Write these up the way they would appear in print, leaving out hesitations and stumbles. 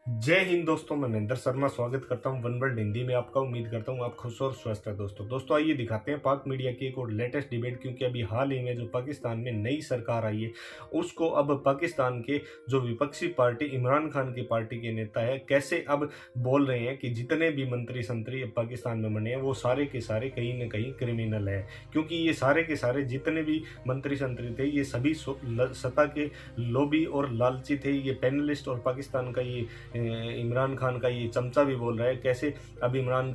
जय हिंद दोस्तों, मैं महेंद्र शर्मा स्वागत करता हूं वन वर्ल्ड हिंदी में आपका। उम्मीद करता हूं आप खुश और स्वस्थ है। दोस्तों आइए दिखाते हैं पाक मीडिया की एक और लेटेस्ट डिबेट, क्योंकि अभी हाल ही में जो पाकिस्तान में नई सरकार आई है उसको अब पाकिस्तान के जो विपक्षी पार्टी इमरान खान की पार्टी के नेता है कैसे अब बोल रहे हैं कि जितने भी मंत्री संतरी पाकिस्तान में बने हैं वो सारे के सारे कहीं ना कहीं क्रिमिनल है, क्योंकि ये सारे के सारे जितने भी मंत्री संतरी थे ये सभी सत्ता के लोभी और लालची थे। ये पैनलिस्ट और पाकिस्तान का ये इमरान खान का ये चमचा भी बोल रहा है कैसे अब इमरान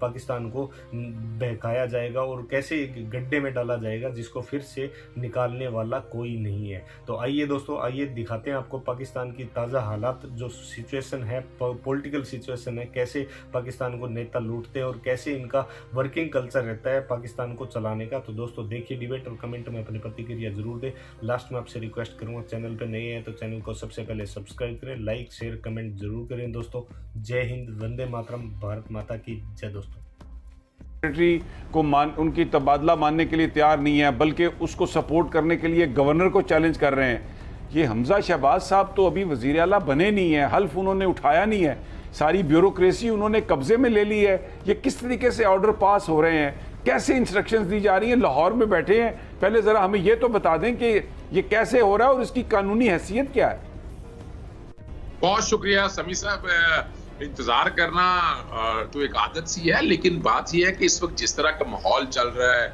पाकिस्तान को बहकाया जाएगा और कैसे गड्ढे में डाला जाएगा जिसको फिर से निकालने वाला कोई नहीं है। तो आइए दोस्तों, आइए दिखाते हैं आपको पाकिस्तान की ताज़ा हालात, जो सिचुएशन है, पॉलिटिकल सिचुएशन है, कैसे पाकिस्तान को नेता लूटते हैं और कैसे इनका वर्किंग कल्चर रहता है पाकिस्तान को चलाने का। तो दोस्तों देखिए डिबेट और कमेंट में अपनी प्रतिक्रिया जरूर दें। लास्ट में आपसे रिक्वेस्ट करूँगा, चैनल पर नए हैं तो चैनल को सबसे पहले सब्सक्राइब करें, लाइक शेयर कमेंट जरूर करें। दोस्तों जय हिंद, वंदे मातरम, भारत माता की जय। दोस्तों सेक्रेटरी को उनकी तबादला मानने के लिए तैयार नहीं है, बल्कि उसको सपोर्ट करने के लिए गवर्नर को चैलेंज कर रहे हैं। ये हमजा शहबाज साहब तो अभी वजीर आला बने नहीं है, हल्फ उन्होंने उठाया नहीं है, सारी ब्यूरोक्रेसी उन्होंने कब्जे में ले ली है। ये किस तरीके से ऑर्डर पास हो रहे हैं, कैसे इंस्ट्रक्शंस दी जा रही हैं, लाहौर में बैठे हैं। पहले जरा हमें ये तो बता दें कि ये कैसे हो रहा है और इसकी कानूनी हैसियत क्या है। बहुत शुक्रिया समी साहब। इंतजार करना तो एक आदत सी है, लेकिन बात यह है कि इस वक्त जिस तरह का माहौल चल रहा है,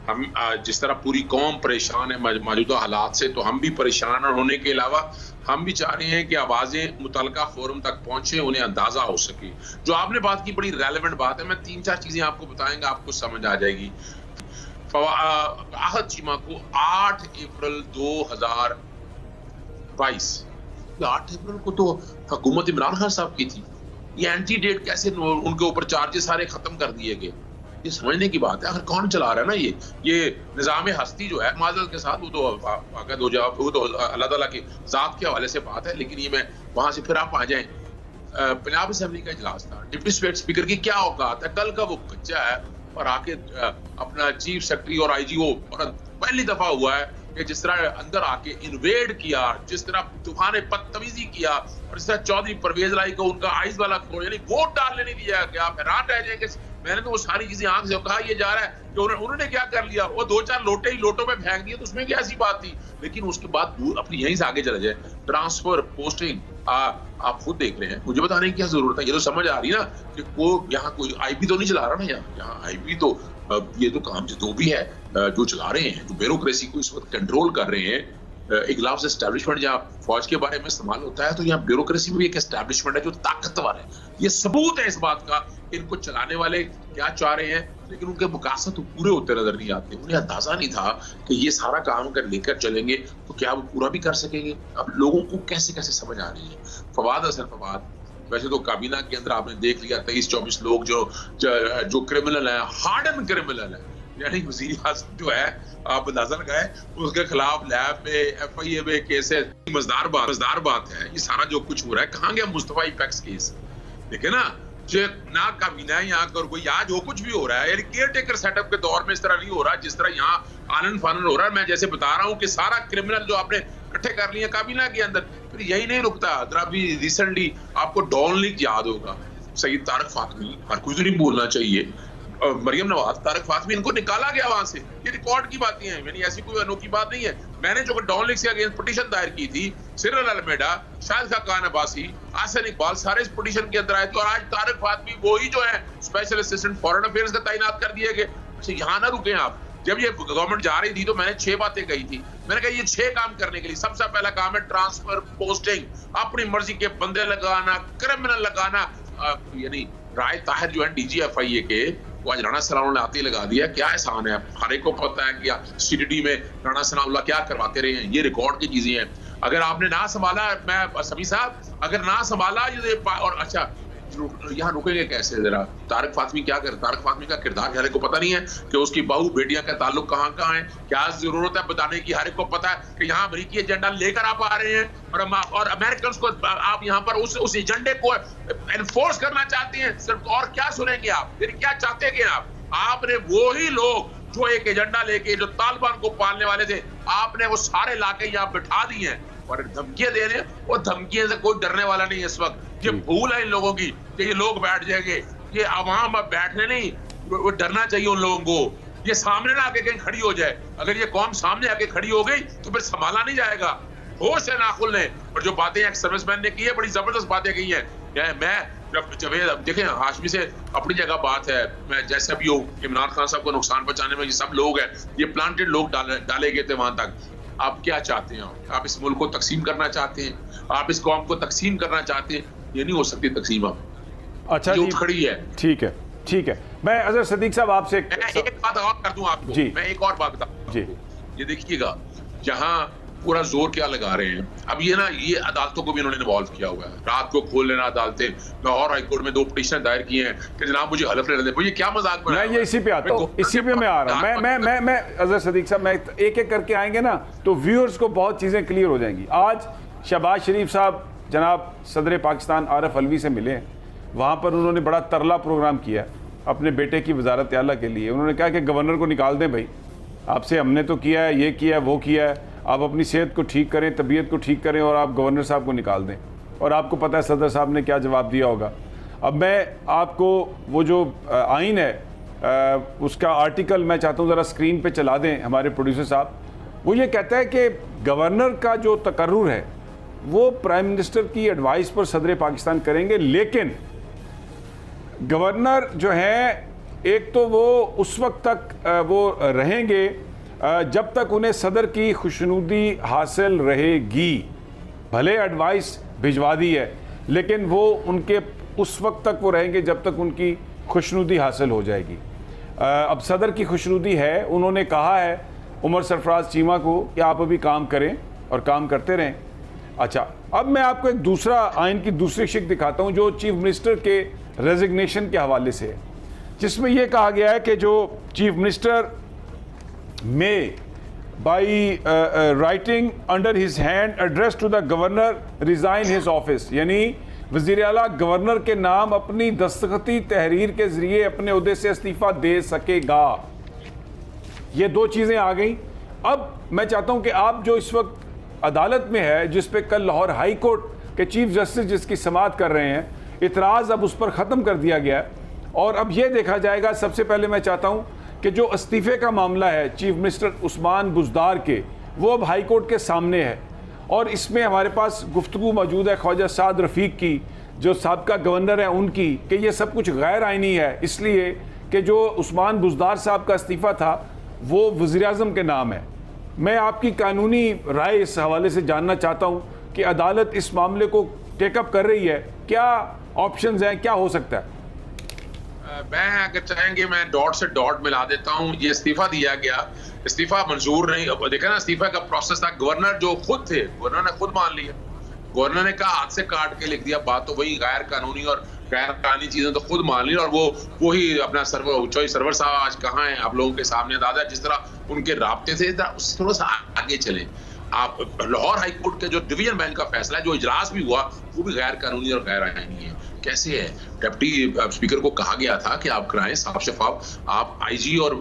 हम जिस तरह पूरी कौम परेशान है मौजूदा हालात से, तो हम भी परेशान होने के अलावा हम भी चाह रहे हैं कि आवाजें मुतलका फोरम तक पहुंचे, उन्हें अंदाजा हो सके। जो आपने बात की बड़ी रेलेवेंट बात है, मैं 3-4 चीजें आपको बताएंगा, आपको समझ आ जाएगी। आहत चीमा को 8 अप्रैल 2022 8 अप्रैल को तो हुकूमत इमरान खान साहब की थी। ये एंटी डेट कैसे उनके ऊपर चार्जेस सारे खत्म कर दिए गए, ये समझने की बात है। आखिर कौन चला रहा है ना ये निजाम हस्ती जो है माजरत के साथ, वो तो वाक़द हो जाए, वो तो अल्लाह ताला की जात के हवाले से बात है। लेकिन ये मैं वहां से फिर आप आ जाए, पंजाब असेंबली का इजलास था, डिप्टी स्पीकर की क्या औकात है, कल का वो बच्चा है और आके अपना चीफ सेक्रेटरी और आईजीओ, और पहली दफा हुआ है कि जिस तरह अंदर आके इन्वेड किया, जिस तरह तूफान बदतमीजी किया, और इस तरह चौधरी परवेज लाई को उनका आइस वाला खोल, यानी वोट डालने नहीं दिया गया। आप हैरान रह जाएंगे। मैंने तो वो सारी चीजें आंख से कहा, ये जा रहा है कि उन्होंने क्या कर लिया, वो 2-4 लोटे ही लोटों में फेंक दिए, तो उसमें क्या ऐसी बात थी। लेकिन उसके बाद अपनी यहीं से आगे चले जाए, ट्रांसफर पोस्टिंग आप खुद देख रहे हैं, मुझे बताने की क्या जरूरत है। ये तो समझ आ रही ना कि यहाँ कोई आईबी तो नहीं चला रहा ना, यहाँ आईबी तो ये तो काम जो भी है जो चला रहे हैं, जो ब्यूरोक्रेसी को इस वक्त कंट्रोल कर रहे हैं। एक लफ्ज़ एस्टैब्लिशमेंट जहाँ फौज के बारे में इस्तेमाल होता है, तो यहाँ ब्यूरोक्रेसी में भी एक एस्टैब्लिशमेंट है जो ताकतवर है। ये सबूत है इस बात का, इनको चलाने वाले क्या चाह रहे हैं, लेकिन उनके मुकासद तो पूरे होते नजर नहीं आते। उन्हें अंदाजा नहीं था कि ये सारा काम अगर लेकर चलेंगे तो क्या वो पूरा भी कर सकेंगे। अब लोगों को कैसे कैसे समझ आ रही है। फवाद वैसे तो काबीना के अंदर आपने देख लिया 23-24 लोग जो क्रिमिनल है, हार्डन क्रिमिनल है, यानी वज़ीर आज़म जो है, आप अंदाजा लगाए, उसके खिलाफ लैब में FIA में केस है। मजेदार बात है, ये सारा जो कुछ हो रहा है, कहाँ गया मुस्तफा इपेक्स केस। देखे ना, जो ना काबीना है यहाँ कर कोई, यहाँ जो कुछ भी हो रहा है, यानी केयर टेकर सेटअप के दौर में इस तरह नहीं हो रहा जिस तरह यहाँ आनन फानन हो रहा है। मैं जैसे बता रहा हूँ कि सारा क्रिमिनल जो आपने इकट्ठे कर लिए काबीना के अंदर, फिर यही नहीं रुकता। अभी रिसेंटली आपको डॉन लीग याद होगा, सईद तारक फातमी, हर कोई तो नहीं बोलना चाहिए, मरियम नवाज, तारक फातमी, इनको निकाला गया वहां से। ये रिकॉर्ड की बातें हैं, यानी ऐसी कोई अनोखी बात नहीं है। मैंने जो डॉन लीग से अगेंस्ट पिटीशन दायर की थी, सिरल अलमेडा, शाहिद खान अब्बासी, आसन इकबाल, सारे इस पिटीशन के अंदर आए थे। और आज तारक फातमी वही जो है स्पेशल असिस्टेंट फॉरेन अफेयर्स का तैनात कर दिए गए। अच्छा, यहाँ ना रुके आप। जब ये गवर्नमेंट जा रही थी तो मैंने 6 बातें कही थी। मैंने कहा ये 6 काम करने के लिए सबसे पहला काम है ट्रांसफर पोस्टिंग, अपनी मर्जी के बंदे लगाना, क्रिमिनल लगाना। यानी राय ताहिर जो है DG FIA के, वो आज राणा सलाम ने आते ही लगा दिया। क्या एहसान है, हर एक को पता है कि CTD में राणा सलाम क्या करवाते रहे हैं। ये रिकॉर्ड की चीजें हैं। अगर आपने ना संभाला, मैं सभी साहब अगर ना संभाला ये, और अच्छा यहाँ रुकेंगे कैसे जरा। तारक फातमी क्या कर, तारक फातमी का किरदार हर एक को पता नहीं है कि उसकी बहू बेटियां का ताल्लुक कहाँ कहाँ है, क्या जरूरत है बताने की। हर एक को पता है कि यहाँ अमेरिकी एजेंडा लेकर आप आ रहे हैं और अमेरिकन को आप यहाँ पर उस एजेंडे को एनफोर्स करना चाहते हैं सिर्फ। और क्या सुनेंगे आप, फिर क्या चाहते हैं आपने वही लोग जो एक एजेंडा लेके जो तालिबान को पालने वाले थे, आपने वो सारे लाके यहाँ बिठा दिए हैं और धमकियां दे रहे हैं। और धमकियों से कोई डरने वाला नहीं है इस वक्त। ये भूल है इन लोगों की कि ये लोग बैठ जाएंगे। ये आवाम अब बैठने नहीं, वो डरना चाहिए उन लोगों को। ये सामने ना आके कहीं खड़ी हो जाए। अगर ये कौम सामने आके खड़ी हो गई तो फिर संभाला नहीं जाएगा। होश है नाखुल ने, और जो बातें एक सर्विसमैन ने की है, बड़ी जबरदस्त बातें की हैं। मैं जब देखें, हाशमी से अपनी जगह बात है, मैं जैसे भी हूँ, इमरान खान साहब को नुकसान पहुंचाने में ये सब लोग हैं, ये प्लांटेड लोग डाले गए थे वहां तक। आप क्या चाहते हैं? आप इस मुल्क को तकसीम करना चाहते हैं? आप इस कौम को तकसीम करना चाहते हैं? ये नहीं हो सकती तकसीम अब। अच्छा जो खड़ी है। ठीक है, ठीक है। मैं अजहर सदीक साहब आपसे एक बात और कर दूं आपको जी। मैं एक और बात बताऊं जी। ये देखिएगा, यहाँ पूरा जोर क्या लगा रहे हैं अब ये ना, ये अदालतों को भी इन्होंने इन्वॉल्व किया हुआ है। रात को खोल लेना अदालतें। लाहौर हाईकोर्ट में 2 पिटीशन दायर किए हैं कि जनाब मुझे हलफ लेने दें। ये क्या मजाक बनाया? मैं ये इसी पे आता हूँ, इसी पे मैं आ रहा हूँ। मैं अजहर सदीक साहब, मैं एक एक करके आएंगे ना तो व्यूअर्स को बहुत चीज़ें क्लियर हो जाएंगी। आज शहबाज शरीफ साहब जनाब सदर पाकिस्तान आरिफ अलवी से मिले हैं। वहाँ पर उन्होंने बड़ा तरला प्रोग्राम किया अपने बेटे की वजारत आला के लिए। उन्होंने कहा कि गवर्नर को निकाल दें भाई, आपसे हमने तो किया है, ये किया है, वो किया है, आप अपनी सेहत को ठीक करें, तबीयत को ठीक करें और आप गवर्नर साहब को निकाल दें। और आपको पता है सदर साहब ने क्या जवाब दिया होगा। अब मैं आपको वो जो आइन है उसका आर्टिकल मैं चाहता हूँ ज़रा स्क्रीन पे चला दें हमारे प्रोड्यूसर साहब। वो ये कहता है कि गवर्नर का जो तकर्रुर है वो प्राइम मिनिस्टर की एडवाइस पर सदर पाकिस्तान करेंगे, लेकिन गवर्नर जो है एक तो वो उस वक्त तक वो रहेंगे जब तक उन्हें सदर की खुशनुदी हासिल रहेगी। भले एडवाइस भिजवा दी है, लेकिन वो उनके उस वक्त तक वो रहेंगे जब तक उनकी खुशनुदी हासिल हो जाएगी। अब सदर की खुशनुदी है, उन्होंने कहा है उमर सरफराज चीमा को कि आप अभी काम करें और काम करते रहें। अच्छा, अब मैं आपको एक दूसरा आइन की दूसरी शिक दिखाता हूँ जो चीफ मिनिस्टर के रेजिग्नेशन के हवाले से है, जिसमें यह कहा गया है कि जो चीफ मिनिस्टर में by writing under his hand address to the governor resign his office, यानी वज़ीर आला गवर्नर के नाम अपनी दस्तखती तहरीर के जरिए अपने ओहदे से इस्तीफा दे सकेगा। ये 2 चीज़ें आ गई। अब मैं चाहता हूं कि आप जो इस वक्त अदालत में है, जिस पे कल लाहौर हाई कोर्ट के चीफ जस्टिस जिसकी समाअत कर रहे हैं, इतराज़ अब उस पर ख़त्म कर दिया गया और अब यह देखा जाएगा। सबसे पहले मैं चाहता हूं कि जो इस्तीफे का मामला है चीफ मिनिस्टर उस्मान बुज़दार के, वो अब हाई कोर्ट के सामने है और इसमें हमारे पास गुफ्तगू मौजूद है ख्वाजा साद रफ़ीक की, जो साबका गवर्नर है उनकी, कि ये सब कुछ गैर आइनी है, इसलिए कि जो उस्मान बुज़दार साहब का इस्तीफ़ा था वो वज़ीर-ए-आज़म के नाम है। मैं आपकी कानूनी राय इस हवाले से जानना चाहता हूँ कि अदालत इस मामले को टेकअप कर रही है, क्या ऑप्शंस हैं, क्या हो सकता है? मैं अगर चाहेंगे मैं डॉट से डॉट मिला देता हूं। ये इस्तीफा दिया गया, इस्तीफा मंजूर नहीं, देखा ना इस्तीफा का प्रोसेस था। गवर्नर जो खुद थे, गवर्नर ने खुद मान लिया। गवर्नर ने कहा हाथ से काट के लिख दिया, बात तो वही गैर कानूनी और गैर कानूनी चीजें तो खुद मान ली। और वो ही अपना सर्वर साहब आज कहाँ हैं आप लोगों के सामने? दादा जिस तरह उनके राब्ते थे उस थोड़ा सा आगे चले। आप लाहौर हाई कोर्ट के जो डिवीजन बेंच का फैसला है, जो इजलास भी हुआ, वो भी गैर कानूनी और गैर आईनी है। कैसे है? डिप्टी स्पीकर को कहा गया था कि आप कराएं साफ शफाफ, आप आईजी और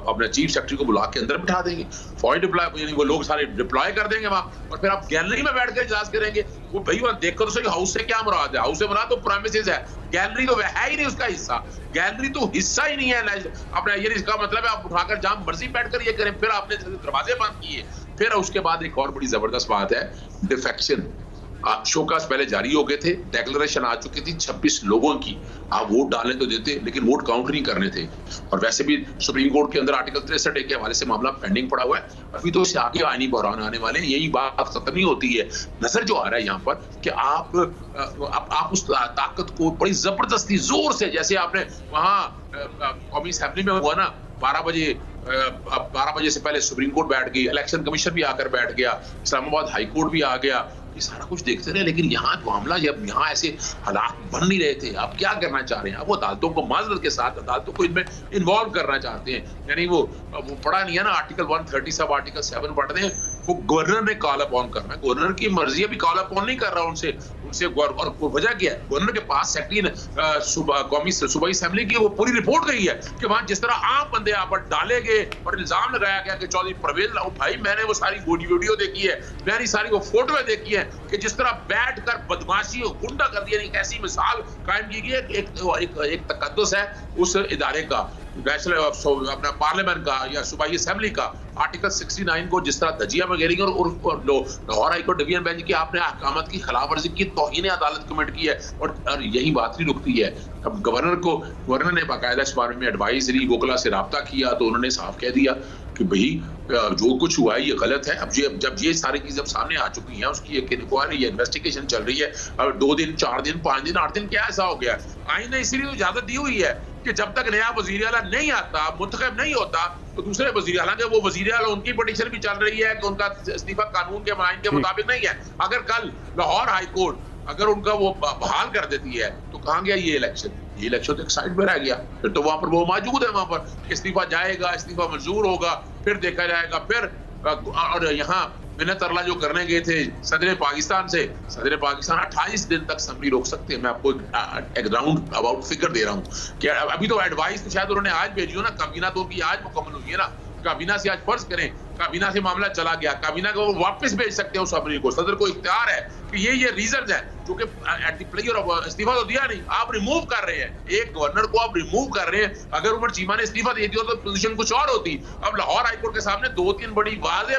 अपने चीफ सेक्रेटरी को बुला के अंदर बिठा देंगे, फॉर डिप्लॉय, यानी वो लोग सारे डिप्लॉय कर देंगे वहां, और फिर आप गैलरी में बैठ कर इजलास करेंगे। वो भाई वहां देखो तो सही, हाउस से क्या मुराद है? हाउस से मुराद तो प्रेमिसेस है, गैलरी तो है ही नहीं उसका हिस्सा। गैलरी तो हिस्सा ही नहीं है अपना। ये इसका मतलब है आप उठाकर जहां मर्जी बैठकर ये करें। फिर आपने दरवाजे बंद किए। फिर उसके बाद एक और बड़ी जबरदस्त बात है, डिफेक्शन। शोकास पहले जारी हो गए थे, डिक्लेरेशन आ चुकी थी 26 लोगों की। आप वोट डालने तो देते, लेकिन वोट काउंट नहीं करने थे। और वैसे भी सुप्रीम कोर्ट के अंदर आर्टिकल 63 के हवाले से मामला पेंडिंग पड़ा हुआ है। अभी तो इससे आगे आईनी बहरान आने वाले हैं। यही बात खत्म नहीं होती है। नजर जो आ रहा है यहाँ पर कि आप उस ताकत को बड़ी जबरदस्ती जोर से, जैसे आपने वहां कौमी असेंबली में हुआ ना, 12 बजे से पहले सुप्रीम कोर्ट बैठ गई, इलेक्शन कमीशन भी आकर बैठ गया, इस्लामाबाद हाई कोर्ट भी आ गया, ये सारा कुछ देखते रहे। लेकिन यहाँ मामला जब यहाँ ऐसे हालात बन नहीं रहे थे, आप क्या करना चाह रहे हैं? आप वो अदालतों को माजरत के साथ अदालतों को इनमें इन्वॉल्व करना चाहते हैं। यानी वो पढ़ा नहीं है ना आर्टिकल 130 सब आर्टिकल 7 पढ़ते हैं। वो गवर्नर ने कॉल अप ऑन करना है, गवर्नर की मर्जी है, भी कॉल अप ऑन नहीं कर रहा उनसे। उनसे और वजह क्या है, गवर्नर के पास सेक्रेटरी कौमी सूबाई असेंबली की वो पूरी रिपोर्ट गई है कि वहां जिस तरह आम बंदे यहाँ पर डाले गए और इल्जाम लगाया गया कि चौधरी परवेज लाओ भाई, मैंने वो सारी वीडियो देखी है, मैंने सारी वो फोटोएं देखी है कि जिस तरह बैठ कर बदमाशी और गुंडा कर दिया, एक ऐसी मिसाल कायम की गई है। एक तकद्दुस है उस इदारे का, नेशनल अपना पार्लियामेंट का या सूबाई असेंबली का, आर्टिकल 69 को जिस तरह धजिया में घेरेंगे और Lahore high court division bench की आपने अहकामात की खिलाफवर्जी की, तौहीन अदालत कमेंट की है और यही बात नहीं रुकती है। अब गवर्नर ने बाकायदा इस बारे में एडवाइस ली, वोकला से रब्ता किया तो उन्होंने साफ कह दिया कि भाई जो कुछ हुआ है ये गलत है। अब जब ये सारी चीजें सामने आ चुकी हैं, उसकी एक इंक्वायरी या इन्वेस्टिगेशन चल रही है, अब 2 दिन 4 दिन 5 दिन 8 दिन क्या ऐसा हो गया, आईन ने इसीलिए इजाजत दी हुई है कि जब तक नया वजीर आला नहीं आता, मुंतखब नहीं होता, तो दूसरे वजीर आला, वो वजीर आला उनकी पिटीशन भी चल रही है कि उनका इस्तीफा कानून के मायने के मुताबिक नहीं है। अगर कल लाहौर हाई कोर्ट अगर उनका वो बहाल कर देती है तो कहां गया ये इलेक्शन? ये इलेक्शन तो एक साइड पे रह गया, फिर तो वहां पर वो मौजूद है, वहां पर इस्तीफा जाएगा, इस्तीफा मंजूर होगा, फिर देखा जाएगा। फिर और यहाँ मिन्नत अरला जो करने गए थे सदर पाकिस्तान से, सदर पाकिस्तान 28 दिन तक असम्बली रोक सकते हैं। मैं आपको एक राउंड अबाउट फिगर दे रहा हूँ कि अभी तो एडवाइस तो शायद उन्होंने आज भेजी हो ना, काबीना तो उनकी आज मुकम्मल हुई है ना, काबीना से आज फर्ज करें काबीना से मामला चला गया, काबीना को वापस भेज सकते हैं उस असम्बली को, सदर को इख्तियार है कि ये रीजन है जो कि एट द प्लेयर ऑफ इस्तीफा तो दिया नहीं, आप रिमूव कर रहे हैं, एक गवर्नर को आप रिमूव कर रहे हैं। अगर उमर चीमा ने इस्तीफा दे दिया तो पोजीशन कुछ और होती। अब लाहौर हाईकोर्ट के सामने 2-3 बड़ी वाज़ेह